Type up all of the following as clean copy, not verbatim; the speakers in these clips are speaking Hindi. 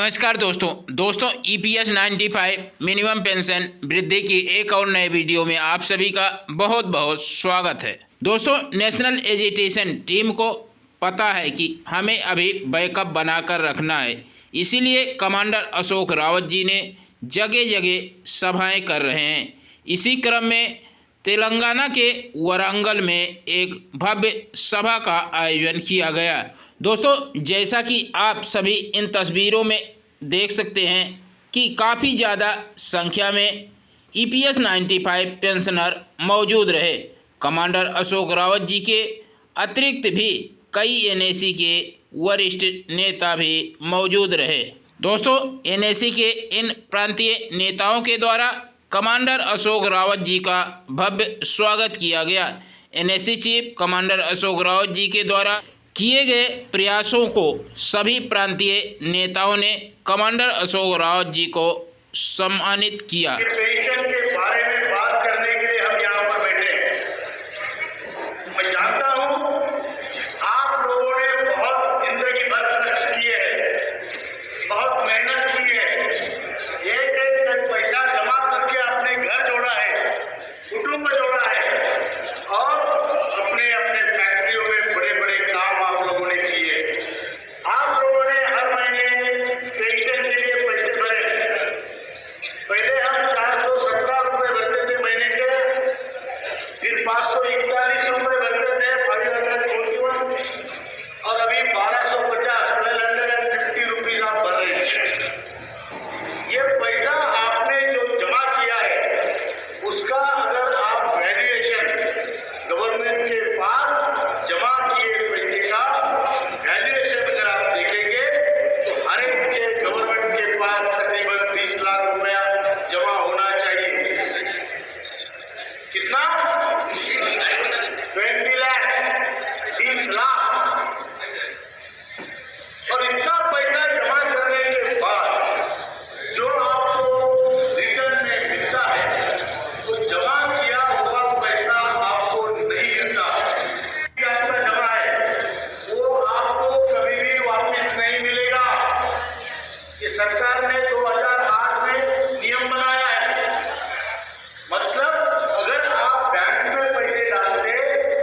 नमस्कार दोस्तों ईपीएस 95 मिनिमम पेंशन वृद्धि की एक और नए वीडियो में आप सभी का बहुत बहुत स्वागत है। दोस्तों, नेशनल एजुकेशन टीम को पता है कि हमें अभी बैकअप बनाकर रखना है, इसीलिए कमांडर अशोक रावत जी ने जगह जगह सभाएं कर रहे हैं। इसी क्रम में तेलंगाना के वरंगल में एक भव्य सभा का आयोजन किया गया। दोस्तों, जैसा कि आप सभी इन तस्वीरों में देख सकते हैं कि काफ़ी ज़्यादा संख्या में ईपीएस 95 पेंशनर मौजूद रहे। कमांडर अशोक रावत जी के अतिरिक्त भी कई एनएसी के वरिष्ठ नेता भी मौजूद रहे। दोस्तों, एनएसी के इन प्रांतीय नेताओं के द्वारा कमांडर अशोक रावत जी का भव्य स्वागत किया गया। NAC chief commander Ashok Rawat ji के द्वारा किए गए प्रयासों को सभी प्रांतीय नेताओं ने कमांडर अशोक रावत जी को सम्मानित किया। पेंशन के बारे में बात करने के लिए हम यहाँ पर बैठे हैं। मैं जानता हूँ आप लोगों ने बहुत जिंदगी भर कष्ट किए हैं, बहुत मेहनत की है, एक पैसा जमा करके अपने घर जोड़ा है, कुटुंब जोड़ा है और अपने अपने फैक्ट्रियों में बड़े बड़े काम आप लोगों ने किए। आप लोगों ने हर महीने पेंशन के लिए पैसे भरे। पहले हम 417 रुपये भरते थे महीने के, फिर 541 रुपये भरते थे 541 और अभी 1250 रुपीज आप भर रहे हैं। ये पैसा आपने जो जमा किया है उसका अगर आप वैल्यूएशन गवर्नमेंट के पास जमा किए पैसे का वैल्यूएशन अगर आप देखेंगे तो हर एक के गवर्नमेंट के पास तकरीबन 30 लाख रुपया जमा होना चाहिए। कितना? 20 लाख, 30 लाख। और इतना पैसा जमा करने के बाद जो आपको रिटर्न में मिलता है तो जमा किया हुआ पैसा आपको नहीं मिलता। आपका जमा है वो आपको कभी भी वापस नहीं मिलेगा। ये सरकार ने 2008 में नियम बनाया है। मतलब अगर आप बैंक में पैसे डालते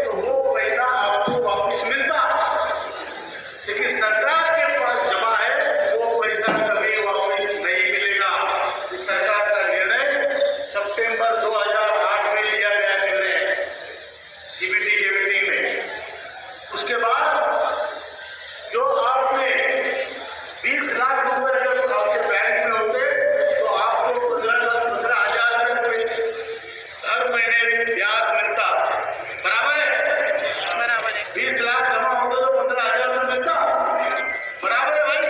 तो वो पैसा आपको वापस मिलता, लेकिन सरकार के पास जमा है वो पैसा कभी वापस नहीं मिलेगा। इस सरकार का निर्णय सितंबर 2008 में लिया गया निर्णय सीबीटी के मीटिंग में। उसके बाद जो आपने 20 लाख रुपए अगर आपके बैंक में होते तो आपको 15,000 तक हर महीने ब्याज मिलता। बराबर है? बराबर है। 20 लाख जमा होता तो 15,000 तक मिलता। बराबर है भाई?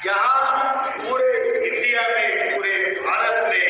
यहाँ पूरे इंडिया में, पूरे भारत में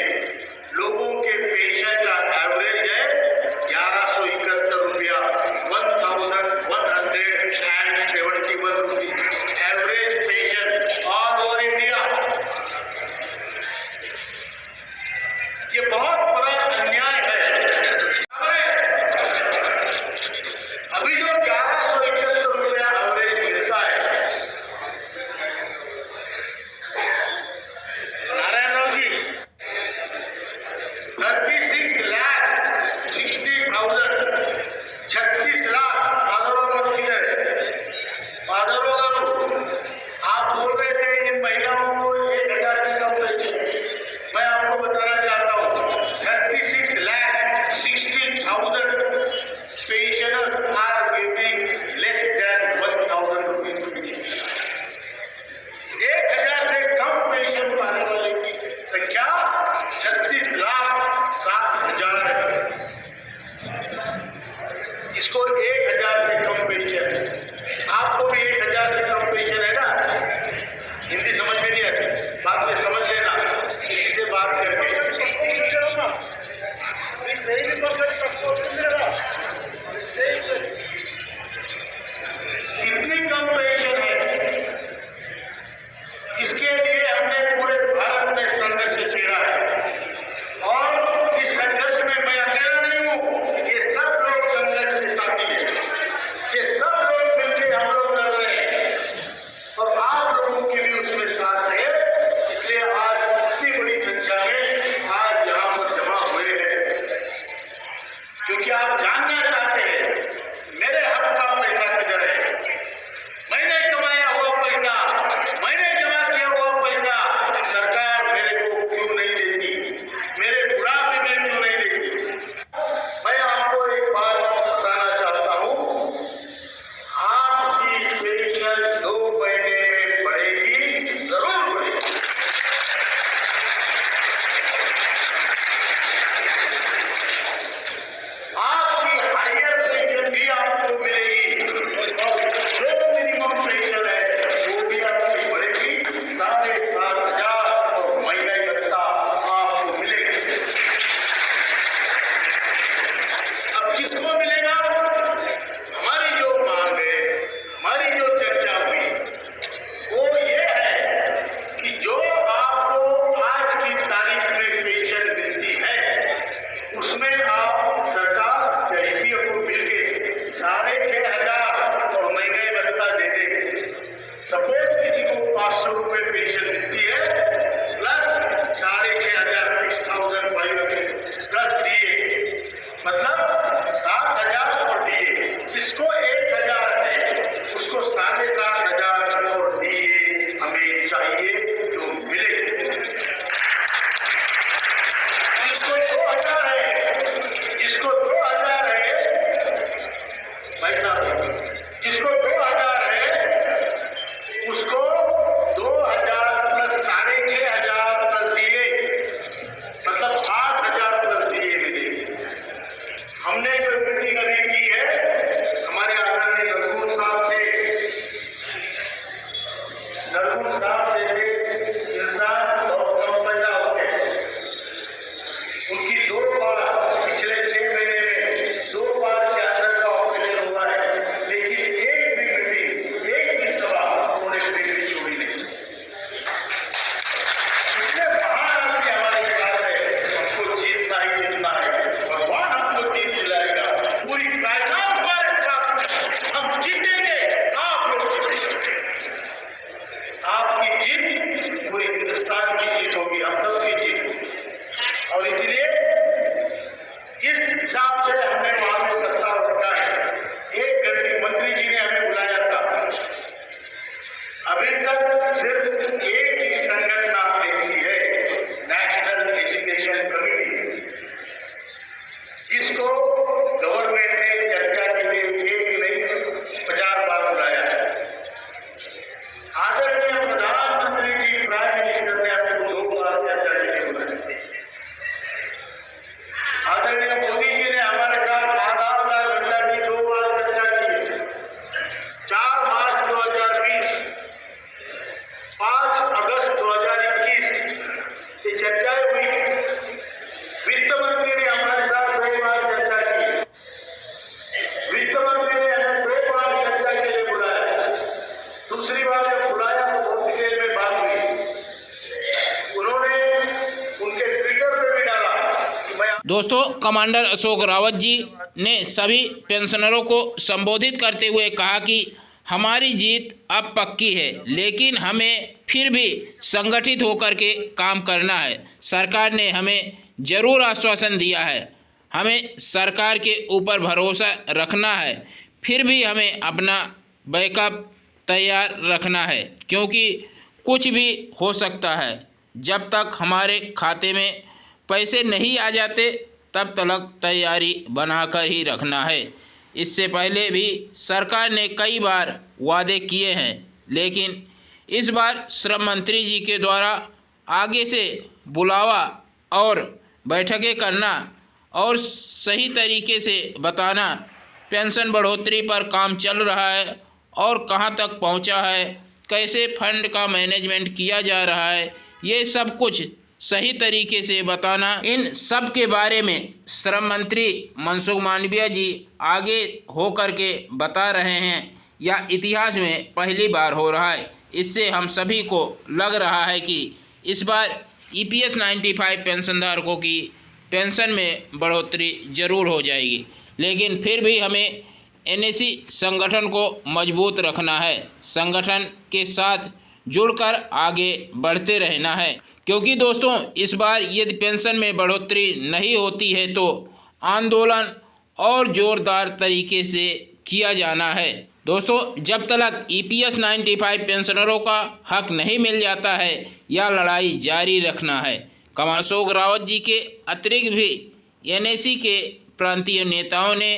चर्चाएं हुई। वित्त मंत्री ने हमारे साथ 2 बार चर्चा की। वित्त मंत्री ने हमें 2 बार चर्चा के लिए बुलाया। दूसरी बार जब बुलाया तो बहुत डिटेल में बात हुई। उन्होंने उनके ट्विटर पे भी डाला कि मैं दोस्तों, कमांडर अशोक रावत जी ने सभी पेंशनरों को संबोधित करते हुए कहा कि हमारी जीत अब पक्की है, लेकिन हमें फिर भी संगठित होकर के काम करना है। सरकार ने हमें जरूर आश्वासन दिया है, हमें सरकार के ऊपर भरोसा रखना है, फिर भी हमें अपना बैकअप तैयार रखना है, क्योंकि कुछ भी हो सकता है। जब तक हमारे खाते में पैसे नहीं आ जाते तब तक तैयारी बनाकर ही रखना है। इससे पहले भी सरकार ने कई बार वादे किए हैं, लेकिन इस बार श्रम मंत्री जी के द्वारा आगे से बुलावा और बैठकें करना और सही तरीके से बताना पेंशन बढ़ोतरी पर काम चल रहा है और कहां तक पहुंचा है, कैसे फंड का मैनेजमेंट किया जा रहा है, ये सब कुछ सही तरीके से बताना, इन सब के बारे में श्रम मंत्री मनसुख मांडविया जी आगे हो कर के बता रहे हैं। या इतिहास में पहली बार हो रहा है। इससे हम सभी को लग रहा है कि इस बार EPS 95 पेंशनधारकों की पेंशन में बढ़ोतरी ज़रूर हो जाएगी, लेकिन फिर भी हमें NAC संगठन को मजबूत रखना है, संगठन के साथ जुड़कर आगे बढ़ते रहना है, क्योंकि दोस्तों इस बार यदि पेंशन में बढ़ोतरी नहीं होती है तो आंदोलन और ज़ोरदार तरीके से किया जाना है। दोस्तों, जब तक EPS 95 पेंशनरों का हक नहीं मिल जाता है, यह लड़ाई जारी रखना है। कमांडर अशोक रावत जी के अतिरिक्त भी NAC के प्रांतीय नेताओं ने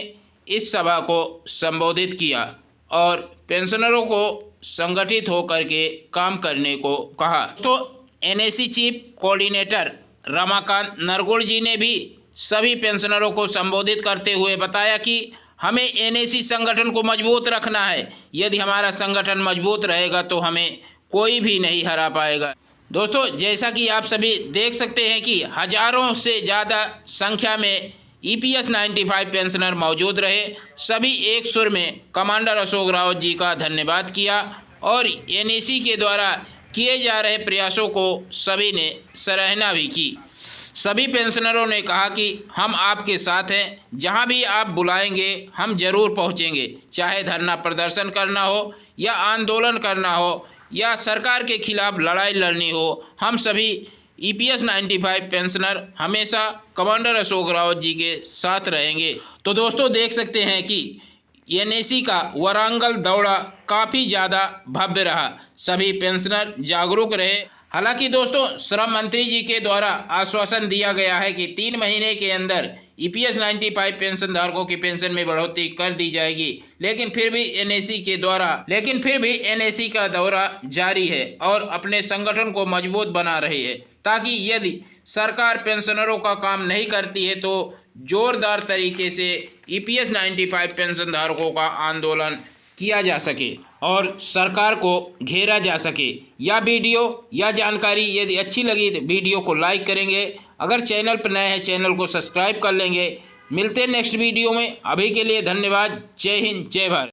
इस सभा को संबोधित किया और पेंशनरों को संगठित होकर के काम करने को कहा। तो NAC चीफ कोऑर्डिनेटर रमाकांत नरगुड़ जी ने भी सभी पेंशनरों को संबोधित करते हुए बताया कि हमें NAC संगठन को मजबूत रखना है। यदि हमारा संगठन मजबूत रहेगा तो हमें कोई भी नहीं हरा पाएगा। दोस्तों, जैसा कि आप सभी देख सकते हैं कि हजारों से ज़्यादा संख्या में EPS 95 पेंशनर मौजूद रहे। सभी एक सुर में कमांडर अशोक रावत जी का धन्यवाद किया और NAC के द्वारा किए जा रहे प्रयासों को सभी ने सराहना भी की। सभी पेंशनरों ने कहा कि हम आपके साथ हैं, जहां भी आप बुलाएंगे हम ज़रूर पहुंचेंगे, चाहे धरना प्रदर्शन करना हो या आंदोलन करना हो या सरकार के खिलाफ लड़ाई लड़नी हो, हम सभी EPS 95 पेंशनर हमेशा कमांडर अशोक रावत जी के साथ रहेंगे। तो दोस्तों, देख सकते हैं कि NAC का वारंगल दौरा काफ़ी ज़्यादा भव्य रहा, सभी पेंशनर जागरूक रहे। हालांकि दोस्तों, श्रम मंत्री जी के द्वारा आश्वासन दिया गया है कि 3 महीने के अंदर EPS 95 पेंशन धारकों की पेंशन में बढ़ोतरी कर दी जाएगी, लेकिन फिर भी NAC का दौरा जारी है और अपने संगठन को मजबूत बना रही है, ताकि यदि सरकार पेंशनरों का काम नहीं करती है तो जोरदार तरीके से EPS 95 पेंशन धारकों का आंदोलन किया जा सके और सरकार को घेरा जा सके। यह वीडियो या जानकारी यदि अच्छी लगी तो वीडियो को लाइक करेंगे, अगर चैनल पर नए हैं चैनल को सब्सक्राइब कर लेंगे। मिलते हैं नेक्स्ट वीडियो में, अभी के लिए धन्यवाद। जय हिंद, जय भारत।